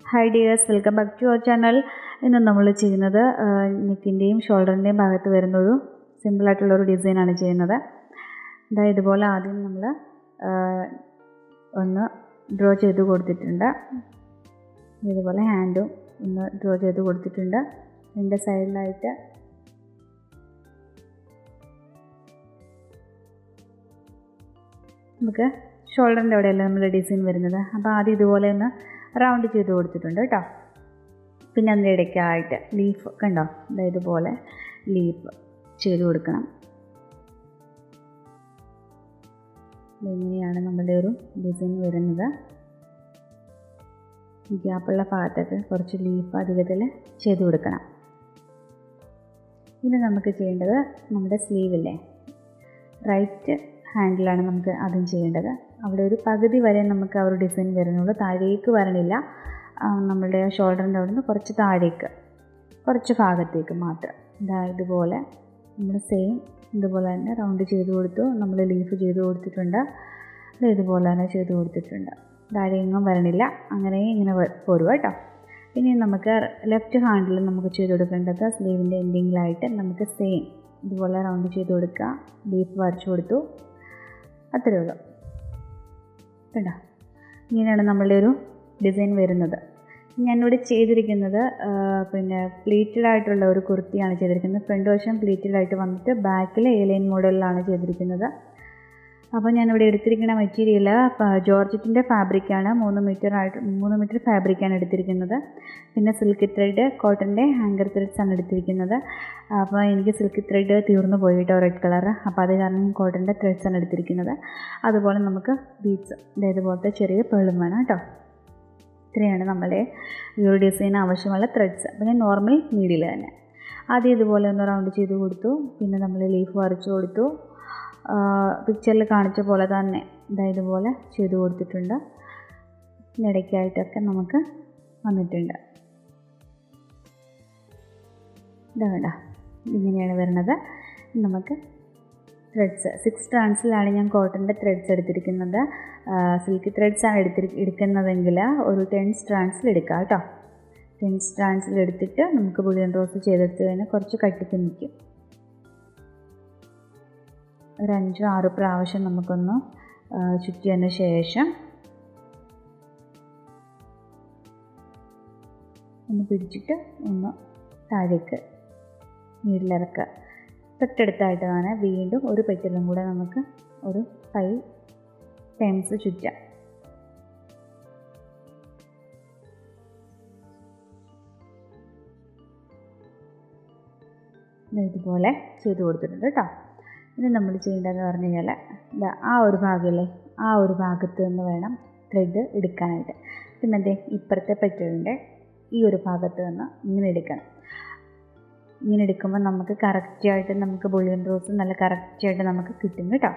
Hi dears, welcome back to our channel. ഇന്ന് നമ്മൾ ചെയ്യുന്നത് നെക്കിൻ്റെയും ഷോൾഡറിൻ്റെയും ഭാഗത്ത് വരുന്ന ഒരു സിമ്പിൾ ആയിട്ടുള്ള ഒരു ഡിസൈൻ ആണ് ചെയ്യുന്നത്. അതായത് ഇതുപോലെ ആദ്യം നമ്മൾ ഒന്ന് ഡ്രോ ചെയ്ത് കൊടുത്തിട്ടുണ്ട്. ഇതുപോലെ ഹാൻഡും ഒന്ന് ഡ്രോ ചെയ്ത് കൊടുത്തിട്ടുണ്ട്. രണ്ട് സൈഡിലായിട്ട് നമുക്ക് ഷോൾഡറിൻ്റെ അവിടെയല്ല നമ്മൾ ഡിസൈൻ വരുന്നത്. അപ്പോൾ ആദ്യം ഇതുപോലെ ഒന്ന് റൗണ്ട് ചെയ്ത് കൊടുത്തിട്ടുണ്ട് കേട്ടോ. പിന്നെ അതിൻ്റെ ഇടയ്ക്കായിട്ട് ലീഫ് കണ്ടോ, ഇതുപോലെ ലീഫ് ചെയ്ത് കൊടുക്കണം. ഇങ്ങനെയാണ് നമ്മളുടെ ഒരു ഡിസൈൻ വരുന്നത്. ഗ്യാപ്പുള്ള ഭാഗത്തൊക്കെ കുറച്ച് ലീഫ് അധികത്തിൽ ചെയ്ത് കൊടുക്കണം. ഇനി നമുക്ക് ചെയ്യേണ്ടത് നമ്മുടെ സ്ലീവില്ലേ, റൈറ്റ് ഹാൻഡിലാണ് നമുക്ക് ആദ്യം ചെയ്യേണ്ടത്. അവിടെ ഒരു പകുതി വരെ നമുക്ക് ആ ഒരു ഡിസൈൻ വരുന്നുള്ളൂ, താഴേക്ക് വരണില്ല. നമ്മളുടെ ഷോൾഡറിൻ്റെ അവിടെ നിന്ന് കുറച്ച് താഴേക്ക്, കുറച്ച് ഭാഗത്തേക്ക് മാത്രം. ഇതുപോലെ നമ്മൾ സെയിം ഇതുപോലെ തന്നെ റൗണ്ട് ചെയ്ത് കൊടുത്തു. നമ്മൾ ലീഫ് ചെയ്ത് കൊടുത്തിട്ടുണ്ട്. ഇതുപോലെ തന്നെ ചെയ്ത് കൊടുത്തിട്ടുണ്ട്. താഴെയെങ്ങും വരണില്ല, അങ്ങനെ ഇങ്ങനെ പോരുക കേട്ടോ. ഇനി നമുക്ക് ലെഫ്റ്റ് ഹാൻഡിൽ നമുക്ക് ചെയ്ത് കൊടുക്കേണ്ടത് സ്ലീവിൻ്റെ എൻഡിങ്ങിലായിട്ട് നമുക്ക് സെയിം ഇതുപോലെ റൗണ്ട് ചെയ്ത് കൊടുക്കുക. ലീഫ് വരച്ചു കൊടുത്തു, അത്രയേ ഉള്ളൂ കേട്ടോ. ഇങ്ങനെയാണ് നമ്മളുടെ ഒരു ഡിസൈൻ വരുന്നത്. ഞാനിവിടെ ചെയ്തിരിക്കുന്നത് പിന്നെ പ്ലീറ്റഡ് ആയിട്ടുള്ള ഒരു കുർത്തിയാണ് ചെയ്തിരിക്കുന്നത്. ഫ്രണ്ട് വശം പ്ലീറ്റഡ് ആയിട്ട് വന്നിട്ട് ബാക്കിൽ എലൈൻ മോഡലിലാണ് ചെയ്തിരിക്കുന്നത്. അപ്പോൾ ഞാനിവിടെ എടുത്തിരിക്കുന്ന മെറ്റീരിയൽ ജോർജറ്റിൻ്റെ ഫാബ്രിക്കാണ്. 3 മീറ്റർ ഫാബ്രിക്കാണ് എടുത്തിരിക്കുന്നത്. പിന്നെ സിൽക്ക് ത്രെഡ്, കോട്ടൻ്റെ ഹാങ്കർ ത്രെഡ്സ് ആണ് എടുത്തിരിക്കുന്നത്. അപ്പോൾ എനിക്ക് സിൽക്ക് ത്രെഡ് തീർന്നു പോയി കേട്ടോ, റെഡ് കളർ. അപ്പോൾ അത് കാരണം കോട്ടൻ്റെ ത്രെഡ്സ് ആണ് എടുത്തിരിക്കുന്നത്. അതുപോലെ നമുക്ക് ബീഡ്സ് ഇതേപോലത്തെ ചെറിയ പേളും വേണം കേട്ടോ. ഇത്രയാണ് നമ്മുടെ ഈ ഒരു ഡിസൈൻ ആവശ്യമുള്ള ത്രെഡ്സ്. അപ്പോൾ ഞാൻ നോർമൽ നീഡിൽ തന്നെ ആദ്യം ഇതുപോലെ ഒന്ന് റൗണ്ട് ചെയ്ത് കൊടുത്തു. പിന്നെ നമ്മൾ ലീഫ് വരച്ചു കൊടുത്തു. പിക്ചറിൽ കാണിച്ച പോലെ തന്നെ ഇതുപോലെ ചെയ്ത് കൊടുത്തിട്ടുണ്ട്. ഇടയ്ക്കായിട്ടൊക്കെ നമുക്ക് വന്നിട്ടുണ്ട്. വേണ്ട, ഇങ്ങനെയാണ് വരുന്നത്. നമുക്ക് ത്രെഡ്സ് 6 സ്ട്രാൻഡ്സിലാണ് ഞാൻ കോട്ടൻ്റെ ത്രെഡ്സ് എടുത്തിരിക്കുന്നത്. സിൽക്ക് ത്രെഡ്സാണ് എടുക്കുന്നതെങ്കിൽ ഒരു 10 സ്ട്രാൻഡ്സിൽ എടുക്കാം കേട്ടോ. 10 സ്ട്രാൻഡ്സിൽ എടുത്തിട്ട് നമുക്ക് ബുള്ളിയൻ റോസ് ചെയ്തെടുത്ത് കഴിഞ്ഞാൽ കുറച്ച് കട്ടിക്ക് നിൽക്കും. ഒരു 5-6 പ്രാവശ്യം നമുക്കൊന്ന് ചുറ്റിയതിന് ശേഷം ഒന്ന് പിടിച്ചിട്ട് ഒന്ന് താഴേക്ക് നീഡിലിറക്കുക. തൊട്ടടുത്തായിട്ട് തന്നെ വീണ്ടും ഒരു പെറ്റലും കൂടെ നമുക്ക് ഒരു 5 ടൈംസ് ചുറ്റാം. ഇതുപോലെ ചെയ്ത് കൊടുത്തിട്ടുണ്ട് കേട്ടോ. ഇനി നമ്മൾ ചെയ്യേണ്ടതെന്ന് പറഞ്ഞു കഴിഞ്ഞാൽ ആ ഒരു ഭാഗമല്ലേ, ആ ഒരു ഭാഗത്ത് നിന്ന് വേണം ത്രെഡ് എടുക്കാനായിട്ട്. പിന്നെ അതേ ഇപ്പുറത്തെ പെറ്റലിൻ്റെ ഈ ഒരു ഭാഗത്ത് നിന്ന് ഇങ്ങനെ എടുക്കണം. ഇങ്ങനെ എടുക്കുമ്പോൾ നമുക്ക് കറക്റ്റായിട്ട് നമുക്ക് ബുള്ളിയൻ റോസ് നല്ല കറക്റ്റായിട്ട് നമുക്ക് കിട്ടും കേട്ടോ.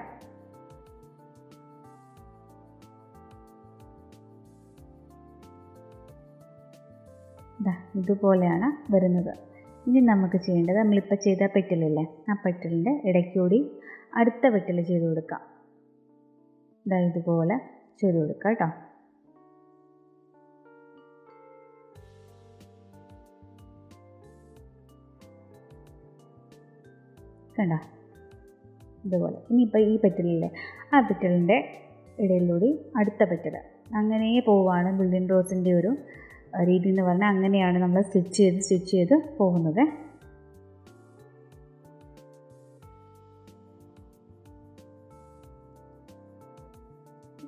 ഇതുപോലെയാണ് വരുന്നത്. ഇനി നമുക്ക് ചെയ്യേണ്ടത് നമ്മളിപ്പോൾ ചെയ്ത പെറ്റലില്ലേ, ആ പെറ്റലിൻ്റെ ഇടയ്ക്കൂടി അടുത്ത പെറ്റൽ ചെയ്ത് കൊടുക്കാം. ഇതുപോലെ ചെയ്ത് കൊടുക്കാം കേട്ടോ. കണ്ടോ, ഇതുപോലെ. ഇനിയിപ്പോൾ ഈ പെറ്റലില്ലേ, ആ പെറ്റലിൻ്റെ ഇടയിലൂടെ അടുത്ത പെറ്റൽ, അങ്ങനെ പോവുകയാണ് ബുള്ളിയൻ റോസിൻ്റെ ഒരു രീതി എന്ന് പറഞ്ഞാൽ. അങ്ങനെയാണ് നമ്മൾ സ്റ്റിച്ച് ചെയ്ത് പോകുന്നത്.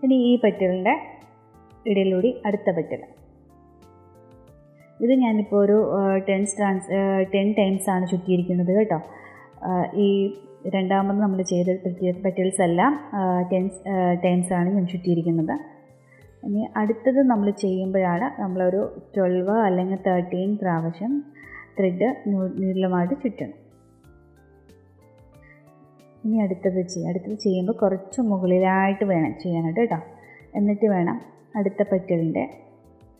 ഇനി ഈ പെറ്റലിൻ്റെ ഇടയിലൂടെ അടുത്ത പെറ്റൽ. ഇത് ഞാനിപ്പോൾ ഒരു 10 ടൈംസാണ് ചുറ്റിയിരിക്കുന്നത് കേട്ടോ. ഈ രണ്ടാമത് നമ്മൾ ചെയ്ത പെറ്റൽസ് എല്ലാം 10 ടൈംസാണ് ഞാൻ ചുറ്റിയിരിക്കുന്നത്. ഇനി അടുത്തത് നമ്മൾ ചെയ്യുമ്പോഴാണ് നമ്മളൊരു 12 അല്ലെങ്കിൽ 13 പ്രാവശ്യം ത്രെഡ് നീളമായിട്ട് ചുറ്റണം. ഇനി അടുത്തത് ചെയ്യുമ്പോൾ കുറച്ച് മുകളിലായിട്ട് വേണം ചെയ്യാനായിട്ട് കേട്ടോ. എന്നിട്ട് വേണം അടുത്ത പെറ്റലിൻ്റെ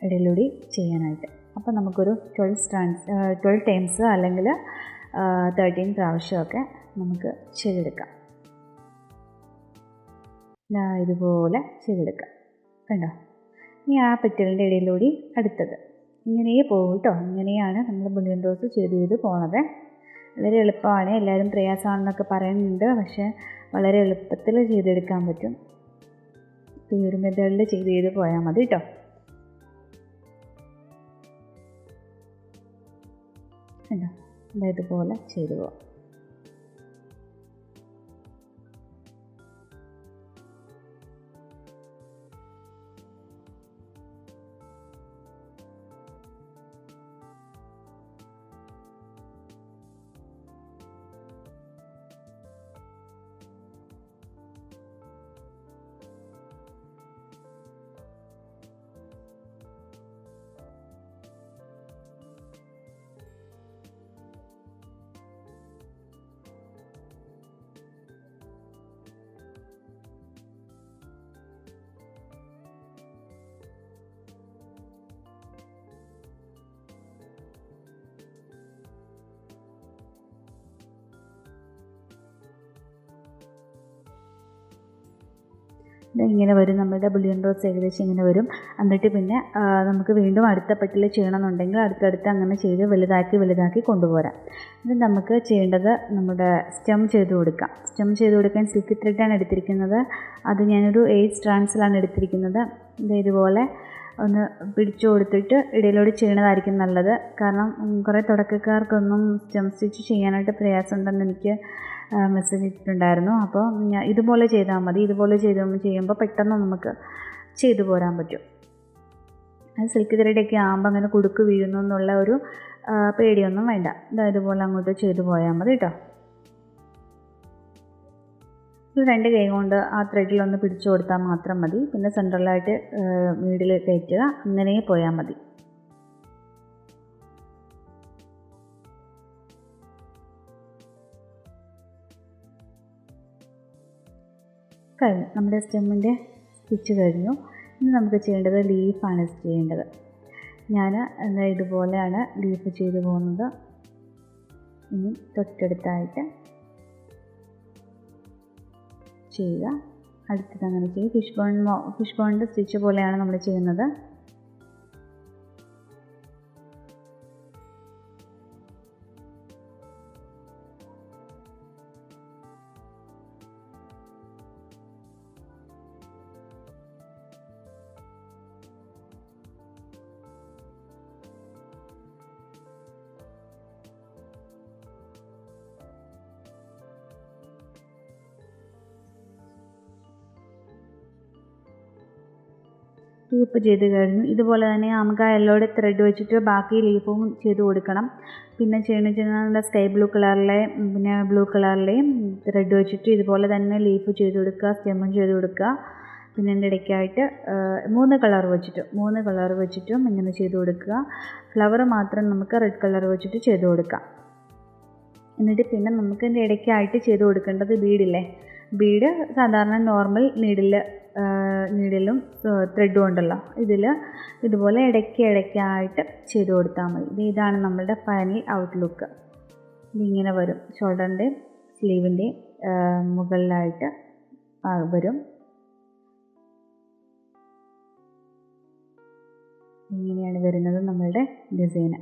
ഇടയിലൂടെ ചെയ്യാനായിട്ട്. അപ്പോൾ നമുക്കൊരു 12 ടൈംസ് അല്ലെങ്കിൽ 13 പ്രാവശ്യമൊക്കെ നമുക്ക് ചെയ്തെടുക്കാം. ഇതുപോലെ ചെയ്തെടുക്കാം. കണ്ടോ? ഇനി ആ പെറ്റലിൻ്റെ ഇടയിലൂടെ അടുത്തത് ഇങ്ങനെ പോകും കേട്ടോ. ഇങ്ങനെയാണ് നമ്മൾ ബുള്ളിയൻ റോസ് ചെയ്ത് പോണത്. വളരെ എളുപ്പമാണ്. എല്ലാവരും പ്രയാസമാണെന്നൊക്കെ പറയുന്നുണ്ട്, പക്ഷേ വളരെ എളുപ്പത്തിൽ ചെയ്തെടുക്കാൻ പറ്റും. ഈ ഒരു മെത്തേഡിൽ ചെയ്ത് പോയാൽ മതി കേട്ടോ. കണ്ടോ, ഇതുപോലെ ചെയ്തു പോവാം. ഇങ്ങനെ വരും നമ്മുടെ ബുള്ളിയൻ റോസ്. ഏകദേശം ഇങ്ങനെ വരും. എന്നിട്ട് പിന്നെ നമുക്ക് വീണ്ടും അടുത്ത പെട്ടിൽ ചെയ്യണമെന്നുണ്ടെങ്കിൽ അടുത്തടുത്ത് അങ്ങനെ ചെയ്ത് വലുതാക്കി കൊണ്ടുപോരാം. ഇത് നമുക്ക് ചെയ്യേണ്ടത് നമ്മുടെ സ്റ്റെം ചെയ്ത് കൊടുക്കാം. സ്റ്റെം ചെയ്ത് കൊടുക്കാൻ സിൽക്ക് ത്രെഡാണ് എടുത്തിരിക്കുന്നത്. അത് ഞാനൊരു 8 സ്ട്രാൻഡ്സിലാണ് എടുത്തിരിക്കുന്നത്. ഇതുപോലെ ഒന്ന് പിടിച്ചു കൊടുത്തിട്ട് ഇടയിലൂടെ ചെയ്യണതായിരിക്കും നല്ലത്. കാരണം കുറേ തുടക്കക്കാർക്കൊന്നും സ്റ്റെം സ്റ്റിച്ച് ചെയ്യാനായിട്ട് പ്രയാസമുണ്ടെന്ന് എനിക്ക് മെസ്സേജ് ഇട്ടിട്ടുണ്ടായിരുന്നു. അപ്പോൾ ഇതുപോലെ ചെയ്താൽ മതി. ഇതുപോലെ ചെയ്യുമ്പോൾ പെട്ടെന്ന് നമുക്ക് ചെയ്തു പോരാൻ പറ്റും. അത് സിൽക്ക് ത്രെഡൊക്കെ ആകുമ്പോൾ അങ്ങനെ കുടുക്ക് വീഴുന്നു എന്നുള്ള ഒരു പേടിയൊന്നും വേണ്ട. ഇതുപോലെ അങ്ങോട്ട് ചെയ്തു പോയാൽ മതി കേട്ടോ. 2 കൈ കൊണ്ട് ആ ത്രെഡിലൊന്ന് പിടിച്ചു കൊടുത്താൽ മാത്രം മതി. പിന്നെ സെൻട്രലായിട്ട് നീഡിൽ കയറ്റുക. അങ്ങനെ പോയാൽ മതി. കഴിഞ്ഞു. നമ്മുടെ സ്റ്റെമ്മിൻ്റെ സ്റ്റിച്ച് കഴിഞ്ഞു. ഇനി നമുക്ക് ചെയ്യേണ്ടത് ലീഫാണ് ചെയ്യേണ്ടത്. ഞാൻ ഇതുപോലെയാണ് ലീഫ് ചെയ്തു പോകുന്നത്. ഇനി തൊട്ടടുത്തായിട്ട് ചെയ്യുക. അടുത്തത് അങ്ങനെ ചെയ്യും. ഫിഷ് ബോണിൻ്റെ സ്റ്റിച്ച് പോലെയാണ് നമ്മൾ ചെയ്യുന്നത്. ലീഫ് ചെയ്ത് കഴിഞ്ഞു. ഇതുപോലെ തന്നെ നമുക്ക് യെല്ലോയുടെ ത്രെഡ് വെച്ചിട്ട് ബാക്കി ലീഫും ചെയ്ത് കൊടുക്കണം. പിന്നെ ചെയ്യുന്ന സ്കൈ ബ്ലൂ കളറിലെയും പിന്നെ ബ്ലൂ കളറിലെയും ത്രെഡ് വെച്ചിട്ട് ഇതുപോലെ തന്നെ ലീഫ് ചെയ്ത് കൊടുക്കുക. സ്റ്റെമ്മും ചെയ്ത് കൊടുക്കുക. പിന്നെ അതിൻ്റെ ഇടയ്ക്കായിട്ട് 3 കളർ വെച്ചിട്ടും ഇങ്ങനെ ചെയ്ത് കൊടുക്കുക. ഫ്ലവർ മാത്രം നമുക്ക് റെഡ് കളർ വെച്ചിട്ട് ചെയ്ത് കൊടുക്കാം. എന്നിട്ട് പിന്നെ നമുക്ക് ഇതിൻ്റെ ഇടയ്ക്കായിട്ട് ചെയ്ത് കൊടുക്കേണ്ടത് ബീഡില്ലേ, ബീഡ് സാധാരണ നോർമൽ നീഡിലും ത്രെഡും ഉണ്ടല്ലോ, ഇതുപോലെ ഇടയ്ക്കായിട്ട് ചെയ്ത് കൊടുത്താൽ മതി. ഇതാണ് നമ്മളുടെ ഫൈനൽ ഔട്ട്ലുക്ക്. ഇതിങ്ങനെ വരും. ഷോൾഡറിൻ്റെയും സ്ലീവിൻ്റെയും മുകളിലായിട്ട് വരും. ഇങ്ങനെയാണ് വരുന്നത് നമ്മളുടെ ഡിസൈന്.